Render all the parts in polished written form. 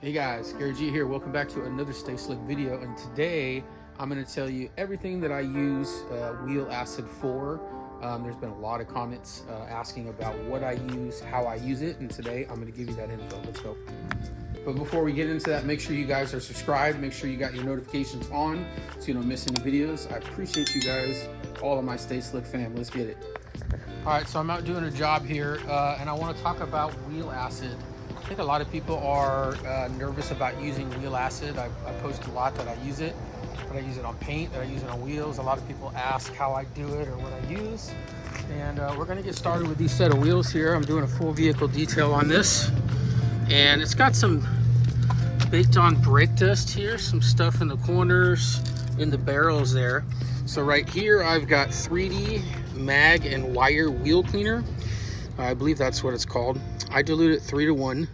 Hey guys, Gary G here. Welcome back to another Stay Slick video. And today I'm going to tell you everything that I use wheel acid for. There's been a lot of comments asking about what I use, how I use it, and today I'm going to give you that info. Let's go. But before we get into that, make sure you guys are subscribed. Make sure you got your notifications on so you don't miss any videos. I appreciate you guys, all of my Stay Slick fam. Let's get it. All right, so I'm out doing a job here, and I want to talk about wheel acid. I think a lot of people are nervous about using wheel acid. I post a lot that I use it, that I use it on paint, that I use it on wheels. A lot of people ask how I do it or what I use. And we're gonna get started with these set of wheels here. I'm doing a full vehicle detail on this. And it's got some baked on brake dust here, some stuff in the corners, in the barrels there. So right here, I've got 3D mag and wire wheel cleaner. I believe that's what it's called. I dilute it 3-to-1,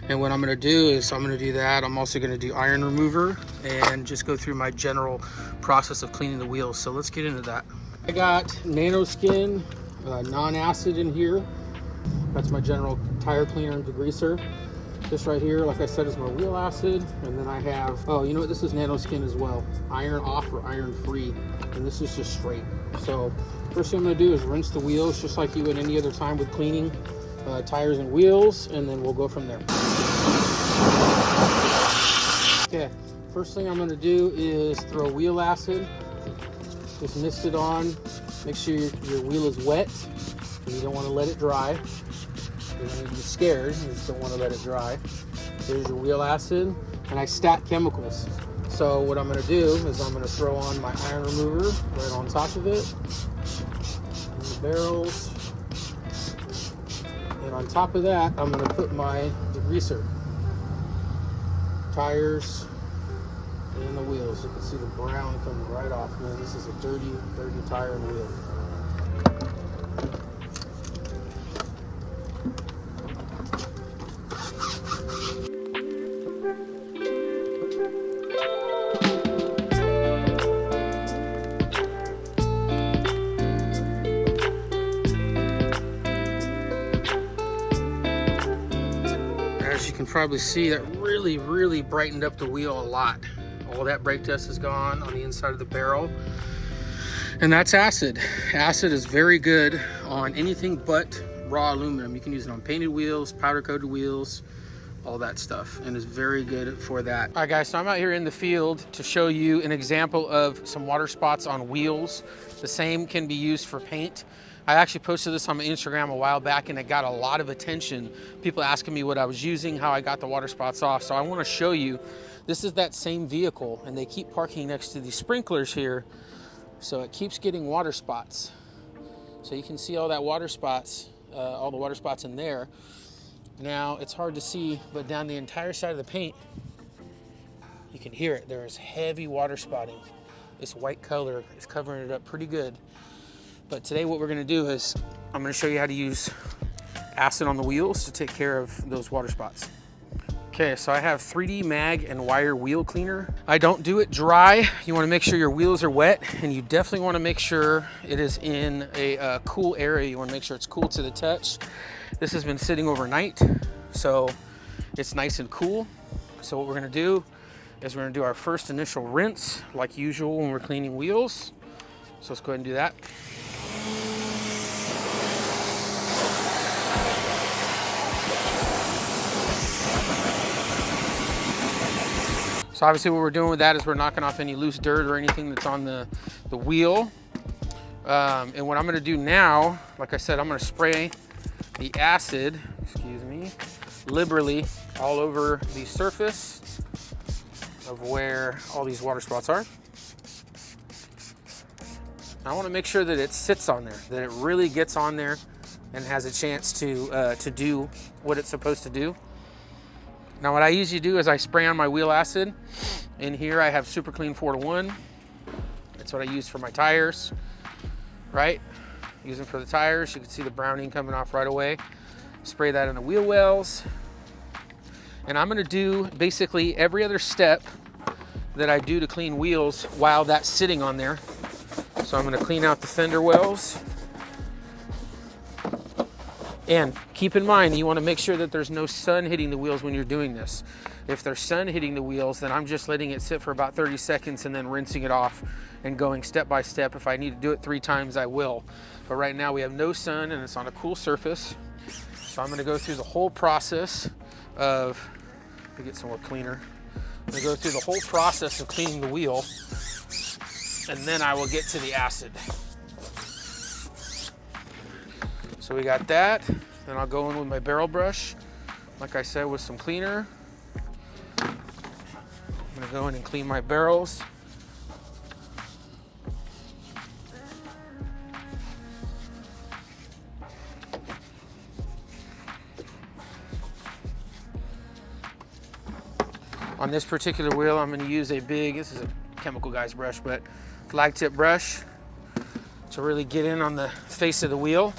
and what I'm going to do is I'm going to do that. I'm also going to do iron remover and just go through my general process of cleaning the wheels. So let's get into that. I got Nanoskin non-acid in here. That's my general tire cleaner and degreaser. This right here, like I said, is my wheel acid, and then I have, oh, you know what, this is Nanoskin as well. Iron off or iron free, and this is just straight. So first thing I'm going to do is rinse the wheels just like you would any other time with cleaning tires and wheels, and then we'll go from there. Okay, first thing I'm going to do is throw wheel acid. Just mist it on. Make sure your wheel is wet, and you don't want to let it dry. You don't need to be scared, you just don't want to let it dry. There's your wheel acid, and I stack chemicals. So what I'm going to do is I'm going to throw on my iron remover right on top of it, in the barrels. And on top of that, I'm going to put my degreaser, tires, and the wheels. You can see the brown coming right off. Man, this is a dirty, dirty tire and wheel. As you can probably see, that really brightened up the wheel a lot. All that brake dust is gone on the inside of the barrel. And that's acid. Acid is very good on anything but raw aluminum. You can use it on painted wheels, powder coated wheels, all that stuff, and is very good for that. All right guys, so I'm out here in the field to show you an example of some water spots on wheels. The same can be used for paint. I actually posted this on my Instagram a while back, and it got a lot of attention. People asking me what I was using, how I got the water spots off. So I want to show you, this is that same vehicle, and they keep parking next to these sprinklers here. So it keeps getting water spots. So you can see all that water spots, all the water spots in there. Now it's hard to see, but down the entire side of the paint, you can hear it. There is heavy water spotting. This white color is covering it up pretty good. But today what we're gonna do is I'm gonna show you how to use acid on the wheels to take care of those water spots. Okay, so I have 3D mag and wire wheel cleaner. I don't do it dry. You wanna make sure your wheels are wet, and you definitely wanna make sure it is in a cool area. You wanna make sure it's cool to the touch. This has been sitting overnight, so it's nice and cool. So what we're gonna do is we're gonna do our first initial rinse, like usual when we're cleaning wheels. So let's go ahead and do that. So obviously what we're doing with that is we're knocking off any loose dirt or anything that's on the wheel. And what I'm gonna do now, like I said, I'm gonna spray the acid, excuse me, liberally all over the surface of where all these water spots are. I wanna make sure that it sits on there, that it really gets on there and has a chance to do what it's supposed to do. Now what I usually do is I spray on my wheel acid. In here I have Super Clean 4-to-1. That's what I use for my tires, right? Use them for the tires. You can see the browning coming off right away. Spray that in the wheel wells. And I'm gonna do basically every other step that I do to clean wheels while that's sitting on there. So I'm gonna clean out the fender wells. And keep in mind, you want to make sure that there's no sun hitting the wheels when you're doing this. If there's sun hitting the wheels, then I'm just letting it sit for about 30 seconds and then rinsing it off and going step by step. If I need to do it 3 times, I will. But right now we have no sun and it's on a cool surface. So I'm gonna go through the whole process of, let me get some more cleaner. I'm gonna go through the whole process of cleaning the wheel, and then I will get to the acid. So we got that. Then I'll go in with my barrel brush, like I said, with some cleaner. I'm gonna go in and clean my barrels. On this particular wheel, I'm gonna use a big, this is a Chemical Guys brush, but flag tip brush to really get in on the face of the wheel.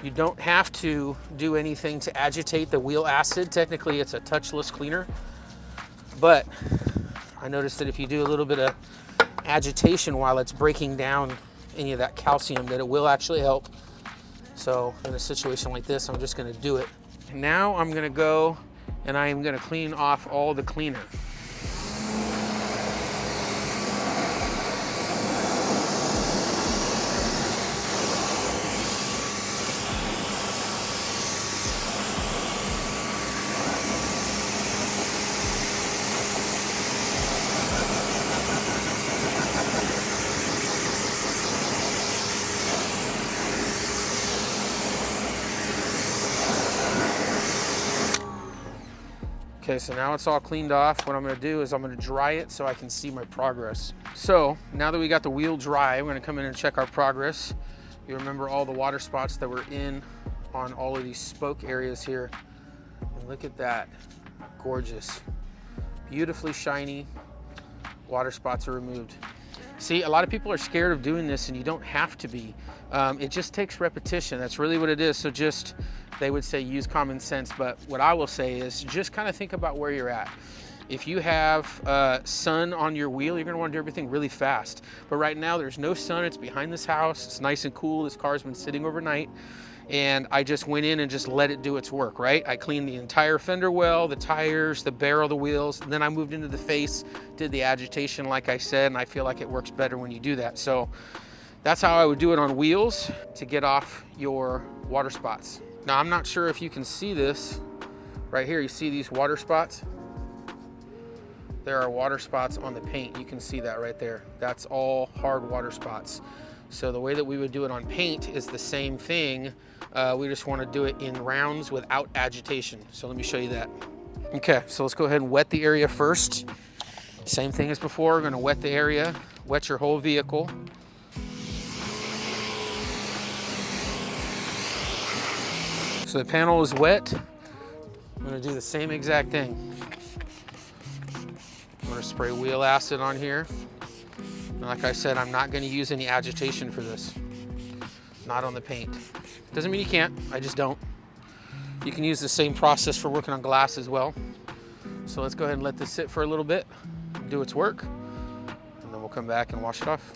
You don't have to do anything to agitate the wheel acid. Technically, it's a touchless cleaner, but I noticed that if you do a little bit of agitation while it's breaking down any of that calcium, that it will actually help. So in a situation like this, I'm just gonna do it. Now I'm gonna go and I am gonna clean off all the cleaner. Okay, so now it's all cleaned off. What I'm gonna do is I'm gonna dry it so I can see my progress. So now that we got the wheel dry, I'm gonna come in and check our progress. You remember all the water spots that were in on all of these spoke areas here. And look at that, gorgeous. Beautifully shiny, water spots are removed. See, a lot of people are scared of doing this and you don't have to be. It just takes repetition, that's really what it is. So just, they would say use common sense, but what I will say is just kind of think about where you're at. If you have sun on your wheel, you're gonna wanna do everything really fast. But right now there's no sun, it's behind this house, it's nice and cool, this car's been sitting overnight, and I just went in and just let it do its work, right? I cleaned the entire fender well, the tires, the barrel, the wheels, and then I moved into the face, did the agitation like I said, and I feel like it works better when you do that. So that's how I would do it on wheels to get off your water spots. Now, I'm not sure if you can see this right here. You see these water spots? There are water spots on the paint. You can see that right there. That's all hard water spots. So the way that we would do it on paint is the same thing. We just want to do it in rounds without agitation. So let me show you that. Okay, so let's go ahead and wet the area first. Same thing as before. We're going to wet the area, wet your whole vehicle. So the panel is wet. I'm gonna do the same exact thing. I'm gonna spray wheel acid on here. And like I said, I'm not gonna use any agitation for this. Not on the paint. Doesn't mean you can't, I just don't. You can use the same process for working on glass as well. So let's go ahead and let this sit for a little bit, do its work, and then we'll come back and wash it off.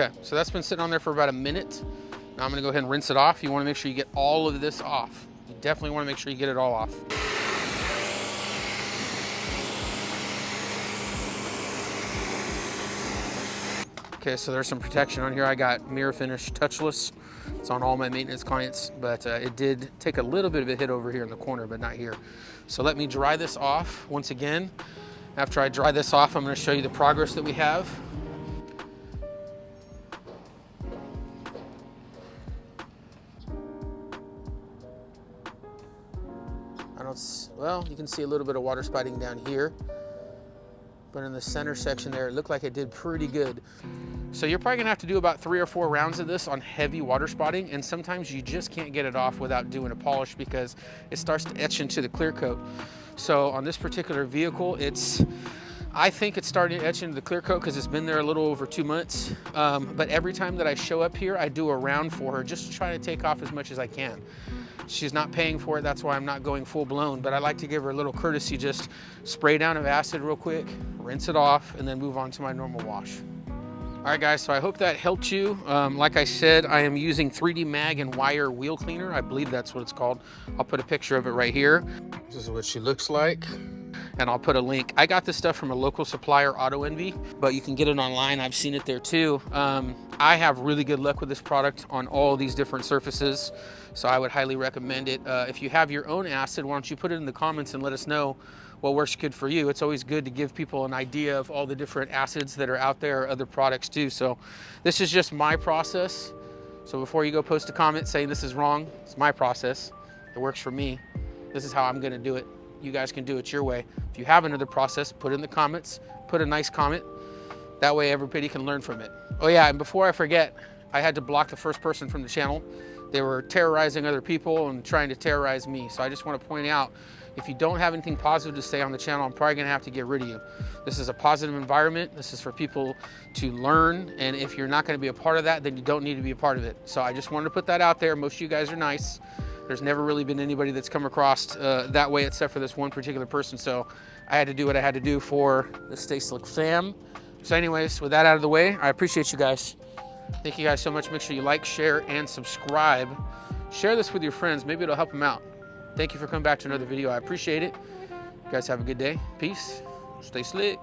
Okay, so that's been sitting on there for about a minute. Now I'm gonna go ahead and rinse it off. You wanna make sure you get all of this off. You definitely wanna make sure you get it all off. Okay, so there's some protection on here. I got Mirror Finish Touchless. It's on all my maintenance clients, but it did take a little bit of a hit over here in the corner, but not here. So let me dry this off once again. After I dry this off, I'm gonna show you the progress that we have. Well, you can see a little bit of water spotting down here, but in the center section there, it looked like it did pretty good. So you're probably gonna have to do about 3 or 4 rounds of this on heavy water spotting, and sometimes you just can't get it off without doing a polish because it starts to etch into the clear coat. So on this particular vehicle, I think it's starting to etch into the clear coat because it's been there a little over 2 months. But every time that I show up here, I do a round for her just to try to take off as much as I can. She's not paying for it, that's why I'm not going full blown, but I like to give her a little courtesy, just spray down of acid real quick, rinse it off, and then move on to my normal wash. All All right, guys, so I hope that helped you. Like I said, I am using 3D Mag and Wire Wheel Cleaner. I believe that's what it's called. I'll put a picture of it right here. This is what she looks like. And I'll put a link. I got this stuff from a local supplier, Auto Envy, but you can get it online. I've seen it there too. I have really good luck with this product on all these different surfaces, so I would highly recommend it. If you have your own acid, why don't you put it in the comments and let us know what works good for you. It's always good to give people an idea of all the different acids that are out there, or other products too. So this is just my process. So before you go post a comment saying this is wrong, it's my process. It works for me. This is how I'm gonna do it. You guys can do it your way. If you have another process, put it in the comments, put a nice comment. That way everybody can learn from it. Oh yeah, and before I forget, I had to block the first person from the channel. They were terrorizing other people and trying to terrorize me. So I just want to point out, if you don't have anything positive to say on the channel, I'm probably gonna have to get rid of you. This is a positive environment. This is for people to learn. And if you're not gonna be a part of that, then you don't need to be a part of it. So I just wanted to put that out there. Most of you guys are nice. There's never really been anybody that's come across that way except for this one particular person. So I had to do what I had to do for the Stay Slick fam. So anyways, with that out of the way, I appreciate you guys. Thank you guys so much. Make sure you like, share, and subscribe. Share this with your friends. Maybe it'll help them out. Thank you for coming back to another video. I appreciate it. You guys have a good day. Peace. Stay slick.